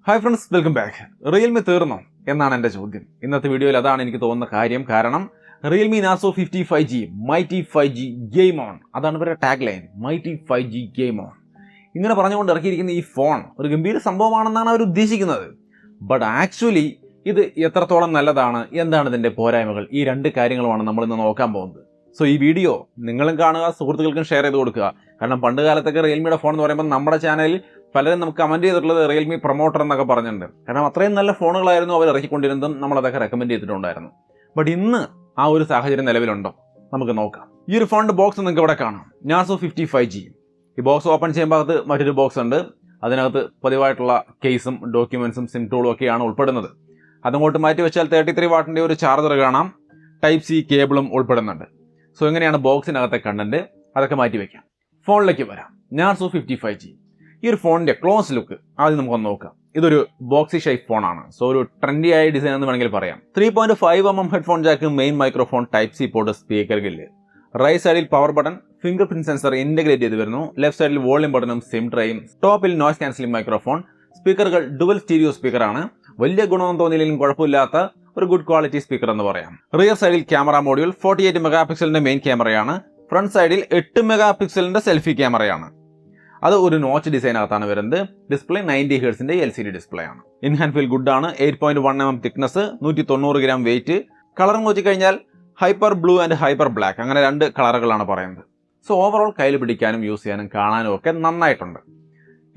Hi friends, welcome back. Realme തീർന്നോ എന്നാണ് എൻ്റെ ചോദ്യം. ഇന്നത്തെ വീഡിയോയിൽ അതാണ് എനിക്ക് തോന്നുന്ന കാര്യം. കാരണം Realme Narzo 55G Mighty 5G Game On, അതാണ് ഇവരുടെ tag line, Mighty 5G Game On. ഇങ്ങനെ പറഞ്ഞുകൊണ്ട് ഇറക്കിയിരിക്കുന്ന ഈ ഫോൺ ഒരു ഗംഭീര സംഭവമാണെന്നാണ് അവർ ഉദ്ദേശിക്കുന്നത്. ബട്ട് ആക്ച്വലി ഇത് എത്രത്തോളം നല്ലതാണ്, എന്താണ് ഇതിൻ്റെ പോരായ്മകൾ, ഈ രണ്ട് കാര്യങ്ങളുമാണ് നമ്മളിന്ന് നോക്കാൻ പോകുന്നത്. സോ ഈ വീഡിയോ നിങ്ങളും കാണുക, സുഹൃത്തുക്കൾക്കും ഷെയർ ചെയ്ത് കൊടുക്കുക. കാരണം പണ്ട് കാലത്തൊക്കെ റിയൽമിയുടെ ഫോൺ എന്ന് പറയുമ്പോൾ നമ്മുടെ ചാനലിൽ പലരും നമുക്ക് കമൻറ്റ് ചെയ്തിട്ടുള്ളത് റിയൽമി പ്രൊമോട്ടർ എന്നൊക്കെ പറഞ്ഞിട്ടുണ്ട്. കാരണം അത്രയും നല്ല ഫോണുകളായിരുന്നു അവർ ഇറക്കിക്കൊണ്ടിരുന്നതും നമ്മളതൊക്കെ റെക്കമെൻഡ് ചെയ്തിട്ടുണ്ടായിരുന്നു. ബട്ട് ഇന്ന് ആ ഒരു സാഹചര്യം നിലവിലുണ്ടോ, നമുക്ക് നോക്കാം. ഈ ഒരു ഫോണിൻ്റെ ബോക്സ് നിങ്ങൾക്ക് ഇവിടെ കാണാം, Narzo 55G. ഈ ബോക്സ് ഓപ്പൺ ചെയ്യുമ്പോൾ അകത്ത് മറ്റൊരു ബോക്സ് ഉണ്ട്. അതിനകത്ത് പതിവായിട്ടുള്ള കേസും ഡോക്യുമെൻസും സിം ടൂളും ഒക്കെയാണ് ഉൾപ്പെടുന്നത്. അതങ്ങോട്ട് മാറ്റി വെച്ചാൽ 33 വാട്ടിൻ്റെ ഒരു ചാർജർ കാണാം, ടൈപ്പ് സി കേബിളും ഉൾപ്പെടുന്നുണ്ട്. സോ എങ്ങനെയാണ് ബോക്സിനകത്തെ കണ്ടന്റ്, അതൊക്കെ മാറ്റി വയ്ക്കാം. ഫോണിലേക്ക് വരാം. Narzo 55G. ഈ ഒരു ഫോണിൻ്റെ ക്ലോസ് ലുക്ക് ആദ്യം നമുക്കൊന്ന് നോക്കാം. ഇതൊരു ബോക്സി ഷേപ്പ് ഫോണാണ്. സോ ഒരു ട്രെൻഡി ആയ ഡിസൈൻ എന്ന് വേണമെങ്കിൽ പറയാം. 3.5mm headphone jack, main microphone, type C port, speaker grill. Right സൈഡിൽ power button, fingerprint sensor integrate ചെയ്ത് വരുന്നു. ലെഫ്റ്റ് സൈഡിൽ വോളിയം ബട്ടണും സിം ട്രേയും. ടോപ്പിൽ നോയ്സ് ക്യാൻസലിംഗ് മൈക്രോഫോൺ. സ്പീക്കറുകൾ ഡുവൽ സ്റ്റീരിയോ സ്പീക്കറാണ്. വലിയ ഗുണമൊന്നും തോന്നിയില്ലെങ്കിലും കുഴപ്പമില്ലാത്ത ഒരു ഗുഡ് ക്വാളിറ്റി സ്പീക്കർ എന്ന് പറയാം. റിയർ സൈഡിൽ ക്യാമറ മോഡ്യൂൾ 48 മെഗാ പിക്സലിന്റെ മെയിൻ ക്യാമറയാണ്. ഫ്രണ്ട് സൈഡിൽ 8 മെഗാ പിക്സലിന്റെ സെൽഫി ക്യാമറയാണ്. അത് ഒരു നോച്ച് ഡിസൈനകത്താണ് വരുന്നത്. ഡിസ്പ്ലേ 90 ഹെർട്സിന്റെ LCD ഡിസ്പ്ലേ ആണ്. ഇൻ ഹാൻഡ് ഫീൽ ഗുഡ് ആണ്. 8.1mm thickness, 190 gram weight. Colour നോക്കി കഴിഞ്ഞാൽ hyper blue and hyper black, അങ്ങനെ രണ്ട് കളറുകളാണ് പറയുന്നത്. സോ ഓവറോൾ കയ്യിൽ പിടിക്കാനും യൂസ് ചെയ്യാനും കാണാനും ഒക്കെ നന്നായിട്ടുണ്ട്.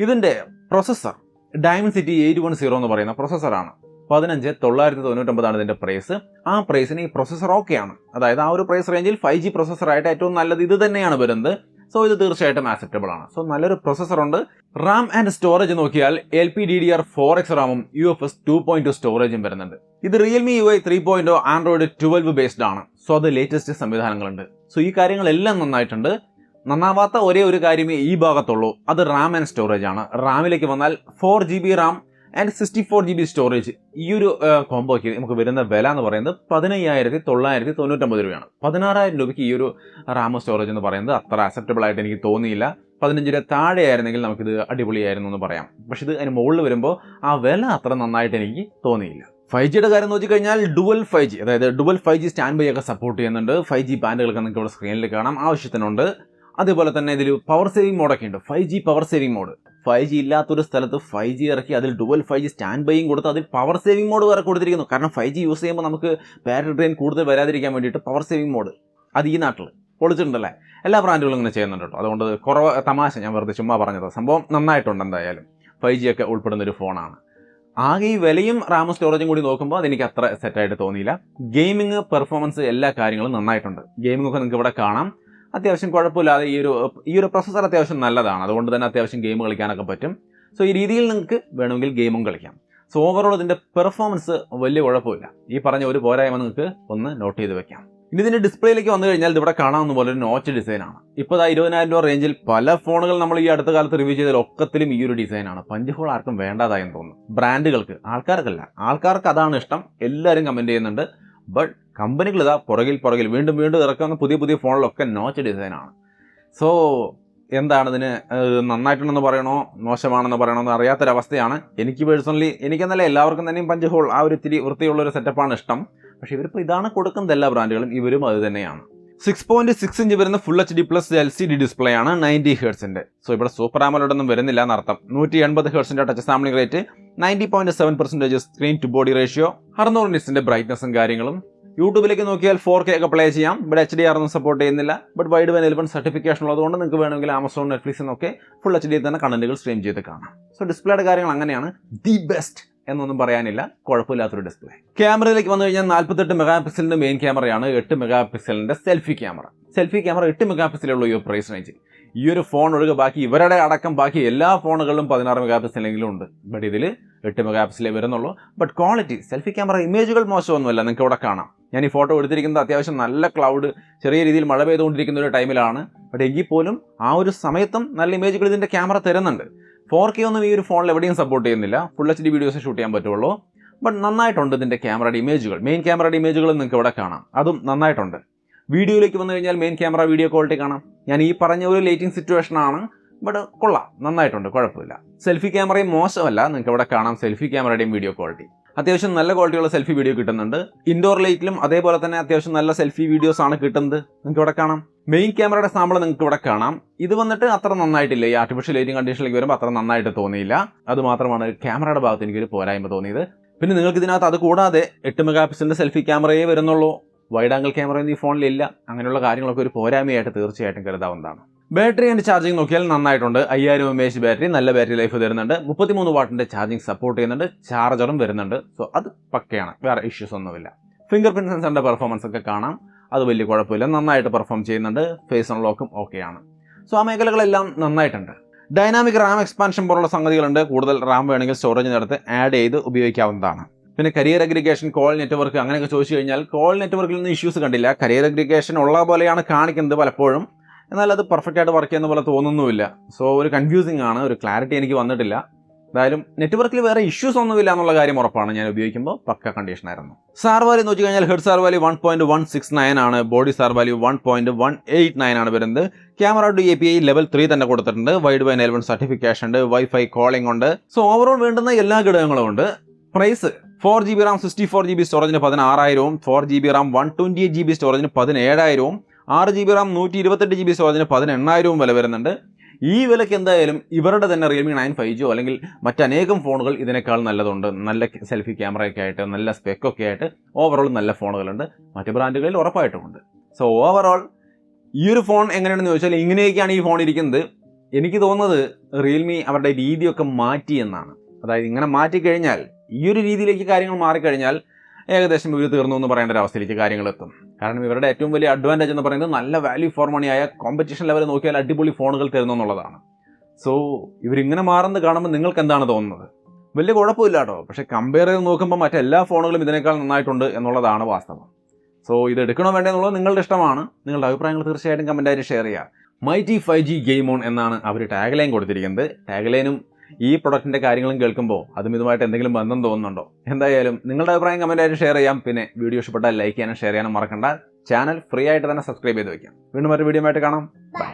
ഇതിന്റെ പ്രൊസസ്സർ Dimensity 810 എന്ന് പറയുന്ന പ്രൊസസ്സറാണ്. 15,999 ഇതിന്റെ പ്രൈസ്. ആ പ്രൈസിന് ഈ പ്രൊസസ്സർ ഓക്കെയാണ്. അതായത് ആ ഒരു പ്രൈസ് റേഞ്ചിൽ 5G പ്രൊസസ്സറായിട്ട് ഏറ്റവും നല്ലത് ഇത് തന്നെയാണ് വരുന്നത്. സോ ഇത് തീർച്ചയായിട്ടും ആക്സെപ്റ്റബിൾ ആണ്. സോ നല്ലൊരു പ്രൊസസ്സർ ഉണ്ട്. റാം ആൻഡ് സ്റ്റോറേജ് നോക്കിയാൽ LPDDR4X റാമും UFS 2.2 സ്റ്റോറേജും വരുന്നുണ്ട്. ഇത് Realme UI 3.0 Android 12 ബേസ്ഡ് ആണ്. സോ അത് ലേറ്റസ്റ്റ് സംവിധാനങ്ങളുണ്ട്. സോ ഈ കാര്യങ്ങളെല്ലാം നന്നായിട്ടുണ്ട്. നന്നാവാത്ത ഒരേ ഒരു കാര്യമേ ഈ ഭാഗത്തുള്ളൂ, അത് റാം ആൻഡ് സ്റ്റോറേജ് ആണ്. റാമിലേക്ക് വന്നാൽ 4GB Ram and 64GB storage. ഈ ഒരു കോംബോയ്ക്ക് നമുക്ക് വരുന്ന വില എന്ന് പറയുന്നത് 15,999 രൂപയാണ്. 16,000 രൂപയ്ക്ക് ഈ ഒരു റാം സ്റ്റോറേജ് എന്ന് പറയുന്നത് അത്ര അക്സെപ്റ്റബിൾ ആയിട്ട് എനിക്ക് തോന്നിയില്ല. 15 രൂപ താഴെ ആയിരുന്നെങ്കിൽ നമുക്കിത് അടിപൊളിയായിരുന്നു എന്ന് പറയാം. പക്ഷെ ഇത് അതിന് മുകളിൽ വരുമ്പോൾ ആ വില അത്ര നന്നായിട്ട് എനിക്ക് തോന്നിയില്ല. 5Gയുടെ കാര്യം നോക്കിക്കഴിഞ്ഞാൽ ഡുവൽ 5G, അതായത് ഡുവൽ 5G സ്റ്റാൻഡ് ബൈ ഒക്കെ സപ്പോർട്ട് ചെയ്യുന്നുണ്ട്. 5G ബാൻഡുകളൊക്കെ നിങ്ങൾക്ക് ഇവിടെ സ്ക്രീനിൽ കാണാം, ആവശ്യത്തിനുണ്ട്. അതേപോലെ തന്നെ ഇതിൽ പവർ സേവിംഗ് മോഡൊക്കെ ഉണ്ട്. 5G power saving mode. 5G ഇല്ലാത്തൊരു സ്ഥലത്ത് 5G ഇറക്കി അതിൽ ഡുവൽ 5G സ്റ്റാൻഡ് ബൈയും കൊടുത്ത് അതിൽ പവർ സേവിംഗ് മോഡ് വരെ കൊടുത്തിരിക്കുന്നു. കാരണം 5G യൂസ് ചെയ്യുമ്പോൾ നമുക്ക് ബാറ്ററി ഡ്രെയിൻ കൂടുതൽ വരാതിരിക്കാൻ വേണ്ടിയിട്ട് പവർ സേവിംഗ് മോഡ് അത് ഈ നാട്ടിൽ പൊളിച്ചിട്ടുണ്ടല്ലേ. എല്ലാ ബ്രാൻഡുകളും ഇങ്ങനെ ചെയ്യുന്നുണ്ട് കേട്ടോ. അതുകൊണ്ട് കുറവ് തമാശ, ഞാൻ വെറുതെ ചുമ്മാ പറഞ്ഞത്. സംഭവം നന്നായിട്ടുണ്ട്. എന്തായാലും 5G ഒക്കെ ഉൾപ്പെടുന്നൊരു ഫോണാണ്. ആകെ ഈ വിലയും റാം സ്റ്റോറേജും കൂടി നോക്കുമ്പോൾ അതെനിക്ക് അത്ര സെറ്റായിട്ട് തോന്നിയില്ല. ഗെയിമിങ്, പെർഫോമൻസ്, എല്ലാ കാര്യങ്ങളും നന്നായിട്ടുണ്ട്. ഗെയിമിംഗ് ഒക്കെ നിങ്ങൾക്ക് ഇവിടെ കാണാം. അത്യാവശ്യം കുഴപ്പമില്ലാതെ ഈ ഒരു പ്രൊസസ്സർ അത്യാവശ്യം നല്ലതാണ്. അതുകൊണ്ട് തന്നെ അത്യാവശ്യം ഗെയിം കളിക്കാനൊക്കെ പറ്റും. സോ ഈ രീതിയിൽ നിങ്ങൾക്ക് വേണമെങ്കിൽ ഗെയിമും കളിക്കാം. സോ ഓവറോൾ ഇതിൻ്റെ പെർഫോമൻസ് വലിയ കുഴപ്പമില്ല. ഈ പറഞ്ഞ ഒരു പോരായ്മ നിങ്ങൾക്ക് ഒന്ന് നോട്ട് ചെയ്ത് വെക്കാം. ഇനി ഇതിൻ്റെ ഡിസ്പ്ലേയിലേക്ക് വന്നു കഴിഞ്ഞാൽ ഇതിവിടെ കാണാവുന്ന പോലെ ഒരു നോച്ച് ഡിസൈനാണ്. ഇപ്പോൾ 20,000 രൂപ റേഞ്ചിൽ പല ഫോണുകൾ നമ്മൾ ഈ അടുത്ത കാലത്ത് റിവ്യൂ ചെയ്തതിൽ ഒക്കത്തിലും ഈ ഒരു ഡിസൈനാണ്. പഞ്ച് ഹോൾ ആർക്കും വേണ്ടാതായെന്ന് തോന്നുന്നു. ബ്രാൻഡുകൾക്ക്, ആൾക്കാർക്ക് അതാണ് ഇഷ്ടം. എല്ലാവരും കമൻറ്റ് ചെയ്യുന്നുണ്ട്. ബട്ട് കമ്പനികൾ ഇതാ പുറകിൽ വീണ്ടും ഇറക്കുന്ന പുതിയ ഫോണിലൊക്കെ നോച്ച് ഡിസൈനാണ്. സോ എന്താണ് ഇതിന് നന്നായിട്ടുണ്ടെന്ന് പറയണോ മോശമാണെന്ന് പറയണോ എന്ന് അറിയാത്തൊരവസ്ഥയാണ്. എനിക്ക് പേഴ്സണലി, എനിക്കെന്നല്ല എല്ലാവർക്കും തന്നെയും പഞ്ച് ഹോൾ ആ ഒരു ഇത്തിരി വൃത്തിയുള്ളൊരു സെറ്റപ്പാണ് ഇഷ്ടം. പക്ഷേ ഇവരിപ്പോൾ ഇതാണ് കൊടുക്കുന്നത് എല്ലാ ബ്രാൻഡുകളും. ഇവരും അത് തന്നെയാണ്. 6.6 ഇഞ്ച് വരുന്ന full HD plus LCD display ആണ്, 90 ഹെർട്സിന്റെ. സോ ഇവിടെ സൂപ്പർ AMOLED ഒന്നും വരുന്നില്ല എന്നർത്ഥം. 180 ഹെർട്സിന്റെ touch sampling rate, 90.7% screen to body ratio, 600 നിറ്റ്സിന്റെ ബ്രൈറ്റ്നസും കാര്യങ്ങളും. യൂട്യൂബിലേക്ക് നോക്കിയാൽ 4K ഒക്കെ പ്ലേ ചെയ്യാം. ഇവിടെ HDR ഒന്നും സപ്പോർട്ട് ചെയ്യുന്നില്ല. ബട്ട് വൈഡ് ബാൻഡ് 11 സർട്ടിഫിക്കേഷൻ ഉള്ളതുകൊണ്ട് നിങ്ങൾക്ക് വേണമെങ്കിൽ ആമസോൺ, നെറ്റ്ഫ്ലിക്സിൽ നിന്നൊക്കെ ഫുൾ HD തന്നെ കണ്ടന്റുകൾ സ്ട്രീം ചെയ്ത് കാണാം. സോ ഡിസ്പ്ലേയുടെ കാര്യങ്ങൾ അങ്ങനെയാണ്. ദി ബെസ്റ്റ് എന്നൊന്നും പറയാനില്ല, കുഴപ്പമില്ലാത്തൊരു ഡിസ്പ്ലേ. ക്യാമറയിലേക്ക് വന്നു കഴിഞ്ഞാൽ 48 മെഗാ പിക്സലിന്റെ മെയിൻ ക്യാമറയാണ്, 8 മെഗാ പിക്സലിന്റെ സെൽഫി ക്യാമറ. 8 മെഗാ പിക്സലുള്ള ഈ പ്രൈസ് റേഞ്ചിൽ ഈ ഒരു ഫോൺ ഒഴികെ ബാക്കി ഇവരുടെ അടക്കം ബാക്കി എല്ലാ ഫോണുകളിലും 16 മെഗാ പിക്സലെങ്കിലും ഉണ്ട്. ബട്ട് ഇതിൽ 8 മെഗാ പിക്സലേ വരുന്നുള്ളൂ. ബട്ട് ക്വാളിറ്റി, സെൽഫി ക്യാമറ ഇമേജുകൾ മോശമൊന്നുമല്ല. നിങ്ങൾക്ക് ഇവിടെ കാണാം. ഞാൻ ഈ ഫോട്ടോ എടുത്തിരിക്കുന്നത് അത്യാവശ്യം നല്ല ക്ലൗഡ്, ചെറിയ രീതിയിൽ മഴ പെയ്തുകൊണ്ടിരിക്കുന്ന ഒരു ടൈമിലാണ്. ബട്ട് എങ്കിൽ പോലും ആ ഒരു സമയത്തും നല്ല ഇമേജുകൾ ഇതിൻ്റെ ക്യാമറ തരുന്നുണ്ട്. 4K ഒന്നും ഈ ഒരു ഫോണിൽ എവിടെയും സപ്പോർട്ട് ചെയ്യുന്നില്ല. ഫുൾ HD വീഡിയോസ് ഷൂട്ട് ചെയ്യാൻ പറ്റുള്ളൂ. ബട്ട് നന്നായിട്ടുണ്ട് ഇതിൻ്റെ ക്യാമറയുടെ ഇമേജുകൾ. മെയിൻ ക്യാമറയുടെ ഇമേജുകൾ നിങ്ങൾക്ക് ഇവിടെ കാണാം. അതും നന്നായിട്ടുണ്ട്. വീഡിയോയിലേക്ക് വന്നു കഴിഞ്ഞാൽ മെയിൻ ക്യാമറ വീഡിയോ ക്വാളിറ്റി കാണാം. ഞാൻ ഈ പറഞ്ഞ ഒരു ലൈറ്റിംഗ് സിറ്റുവേഷനാണ് ബട്ട് കൊള്ളാം, നന്നായിട്ടുണ്ട്, കുഴപ്പമില്ല. സെൽഫി ക്യാമറയും മോശമല്ല. നിങ്ങൾക്ക് ഇവിടെ കാണാം സെൽഫി ക്യാമറയുടെയും വീഡിയോ ക്വാളിറ്റി. അത്യാവശ്യം നല്ല ക്വാളിറ്റിയുള്ള സെൽഫി വീഡിയോ കിട്ടുന്നുണ്ട്. ഇൻഡോർ ലൈറ്റിലും അതേപോലെ തന്നെ അത്യാവശ്യം നല്ല സെൽഫി വീഡിയോസ് ആണ് കിട്ടുന്നത്. നിങ്ങൾക്ക് ഇവിടെ കാണാം. മെയിൻ ക്യാമറയുടെ സാമ്പിൾ നിങ്ങൾക്ക് ഇവിടെ കാണാം. ഇത് വന്നിട്ട് അത്ര നന്നായിട്ടില്ല. ഈ ആർട്ടിഫിഷ്യൽ ലൈറ്റിംഗ് കണ്ടീഷനിലേക്ക് വരുമ്പോൾ അത്ര നന്നായിട്ട് തോന്നിയില്ല. അത് മാത്രമാണ് ക്യാമറയുടെ ഭാഗത്ത് എനിക്കൊരു പോരായ്മ തോന്നിയത്. പിന്നെ നിങ്ങൾക്ക് ഇതിനകത്ത് അത് കൂടാതെ 8 മെഗാ പിക്സലിന്റെ സെൽഫി ക്യാമറയേ വരുന്നുള്ളൂ. വൈഡ് ആംഗിൾ ക്യാമറയൊന്നും ഈ ഫോണിലില്ല. അങ്ങനെയുള്ള കാര്യങ്ങളൊക്കെ ഒരു പോരായ്മയായിട്ട് തീർച്ചയായിട്ടും കരുതാവുന്നതാണ്. ബാറ്ററി ആൻഡ് ചാർജിങ് നോക്കിയാൽ നന്നായിട്ടുണ്ട്. 5000 mAh ബാറ്ററി, നല്ല ബാറ്ററി ലൈഫ് തരുന്നുണ്ട്. 33 വാട്ടിന്റെ ചാർജിങ് സപ്പോർട്ട് ചെയ്യുന്നുണ്ട്. ചാർജറും വരുന്നുണ്ട്. സോ അത് പക്കയാണ്, വേറെ ഇഷ്യൂസ് ഒന്നുമില്ല. ഫിംഗർ പ്രിന്റ് സെൻസറിന്റെ പെർഫോമൻസ് ഒക്കെ കാണാം. അത് വലിയ കുഴപ്പമില്ല, നന്നായിട്ട് പെർഫോം ചെയ്യുന്നുണ്ട്. ഫേസ് അൺലോക്കും ഓക്കെയാണ്. സോ ആ മേഖലകളെല്ലാം നന്നായിട്ടുണ്ട്. ഡൈനാമിക് റാം എക്സ്പാൻഷൻ പോലുള്ള സംഗതികളുണ്ട്. കൂടുതൽ റാം വേണമെങ്കിൽ സ്റ്റോറേജിനടുത്ത് ആഡ് ചെയ്ത് ഉപയോഗിക്കാവുന്നതാണ്. പിന്നെ കരിയർ അഗ്രിഗേഷൻ, കോൾ നെറ്റ്വർക്ക് അങ്ങനെയൊക്കെ ചോദിച്ചു കഴിഞ്ഞാൽ കോൾ നെറ്റ്വർക്കിൽ നിന്ന് ഇഷ്യൂസ് കണ്ടില്ല. കരിയർ അഗ്രിഗേഷൻ ഉള്ള പോലെയാണ് കാണിക്കുന്നത് പലപ്പോഴും. എന്നാൽ അത് പെർഫെക്റ്റ് ആയിട്ട് വർക്ക് ചെയ്യുന്ന പോലെ തോന്നുന്നുമില്ല. സോ ഒരു കൺഫ്യൂസിംഗ് ആണ്, ഒരു ക്ലാരിറ്റി എനിക്ക് വന്നിട്ടില്ല. എന്തായാലും നെറ്റ്വർക്കിൽ വേറെ ഇഷ്യൂസ് ഒന്നുമില്ല എന്നുള്ള കാര്യം ഉറപ്പാണ്. ഞാൻ ഉപയോഗിക്കുമ്പോൾ പക്ക കണ്ടീഷനായിരുന്നു. സാർ വാല്യൂ നോക്കി കഴിഞ്ഞാൽ ഹെഡ് സാർ വാല്യൂ 1.169 ആണ്. ബോഡി സാർ വാല്യൂ 1.189 ആണ് വരുന്നത്. ക്യാമറ ടു API ലെവൽ 3 തന്നെ കൊടുത്തിട്ടുണ്ട്. വൈഡ് ബൈ L1 സർട്ടിഫിക്കേഷൻ ഉണ്ട്. വൈഫൈ കോളിംഗ് ഉണ്ട്. സോ ഓവറോൾ വേണ്ടുന്ന എല്ലാ ഘടകങ്ങളും ഉണ്ട്. പ്രൈസ് 4GB റാം 64GB സ്റ്റോറേജിന് 16,000, 4GB റാം 128GB സ്റ്റോറേജിന് 17,000, 6GB റാം 128GB സ്റ്റോറേജിന് 18,000 വില വരുന്നുണ്ട്. ഈ വിലയ്ക്ക് എന്തായാലും ഇവരുടെ തന്നെ Realme 9 5G അല്ലെങ്കിൽ മറ്റനേകം ഫോണുകൾ ഇതിനേക്കാൾ നല്ലതുണ്ട്. നല്ല സെൽഫി ക്യാമറയൊക്കെ ആയിട്ട്, നല്ല സ്പെക്കൊക്കെ ആയിട്ട് ഓവറോൾ നല്ല ഫോണുകളുണ്ട്. മറ്റ് ബ്രാൻഡുകളിൽ ഉറപ്പായിട്ടുമുണ്ട്. സോ ഓവറോൾ ഈ ഒരു ഫോൺ എങ്ങനെയാണെന്ന് ചോദിച്ചാൽ ഇങ്ങനെയൊക്കെയാണ് ഈ ഫോൺ ഇരിക്കുന്നത്. എനിക്ക് തോന്നുന്നത് Realme അവരുടെ രീതിയൊക്കെ മാറ്റി എന്നാണ്. അതായത് ഇങ്ങനെ മാറ്റിക്കഴിഞ്ഞാൽ, ഈ ഒരു രീതിയിലേക്ക് കാര്യങ്ങൾ മാറിക്കഴിഞ്ഞാൽ ഏകദേശം ഇവർ തീർന്നു എന്ന് പറയേണ്ട ഒരു അവസ്ഥയിലേക്ക് കാര്യങ്ങൾ എത്തും. കാരണം ഇവരുടെ ഏറ്റവും വലിയ അഡ്വാൻറ്റേജ് എന്ന് പറയുന്നത് നല്ല വാല്യൂ ഫോർ മണി ആയ കോമ്പറ്റീഷൻ ലെവൽ നോക്കിയാൽ അടിപൊളി ഫോണുകൾ തരുന്നു എന്നുള്ളതാണ്. സോ ഇവരിങ്ങനെ മാറുന്നത് കാണുമ്പോൾ നിങ്ങൾക്ക് എന്താണ് തോന്നുന്നത്? വലിയ കുഴപ്പമില്ല കേട്ടോ. പക്ഷേ കമ്പയർ ചെയ്ത് നോക്കുമ്പോൾ മറ്റെല്ലാ ഫോണുകളും ഇതിനേക്കാൾ നന്നായിട്ടുണ്ട് എന്നുള്ളതാണ് വാസ്തവം. സോ ഇത് എടുക്കണോ വേണ്ടേ എന്നുള്ളത് നിങ്ങളുടെ ഇഷ്ടമാണ്. നിങ്ങളുടെ അഭിപ്രായങ്ങൾ തീർച്ചയായിട്ടും കമൻറ്റായിട്ട് ഷെയർ ചെയ്യുക. മൈറ്റി 5G ഗെയിം ഓൺ എന്നാണ് അവർ ടാഗ് ലൈൻ കൊടുത്തിരിക്കുന്നത്. ടാഗ് ലൈനും ഈ പ്രൊഡക്റ്റിൻ്റെ കാര്യങ്ങളും കേൾക്കുമ്പോൾ അതും ഇതുമായിട്ട് എന്തെങ്കിലും ബന്ധം തോന്നുന്നുണ്ടോ? എന്തായാലും നിങ്ങളുടെ അഭിപ്രായം കമൻറ്റായിട്ട് ഷെയർ ചെയ്യാം. പിന്നെ വീഡിയോ ഇഷ്ടപ്പെട്ടാൽ ലൈക്ക് ചെയ്യാനും ഷെയർ ചെയ്യാനും മറക്കണ്ട. ചാനൽ ഫ്രീ ആയിട്ട് തന്നെ സബ്സ്ക്രൈബ് ചെയ്ത് വയ്ക്കാം. വീണ്ടും മറ്റൊരു വീഡിയോ ആയിട്ട് കാണാം. ബൈ.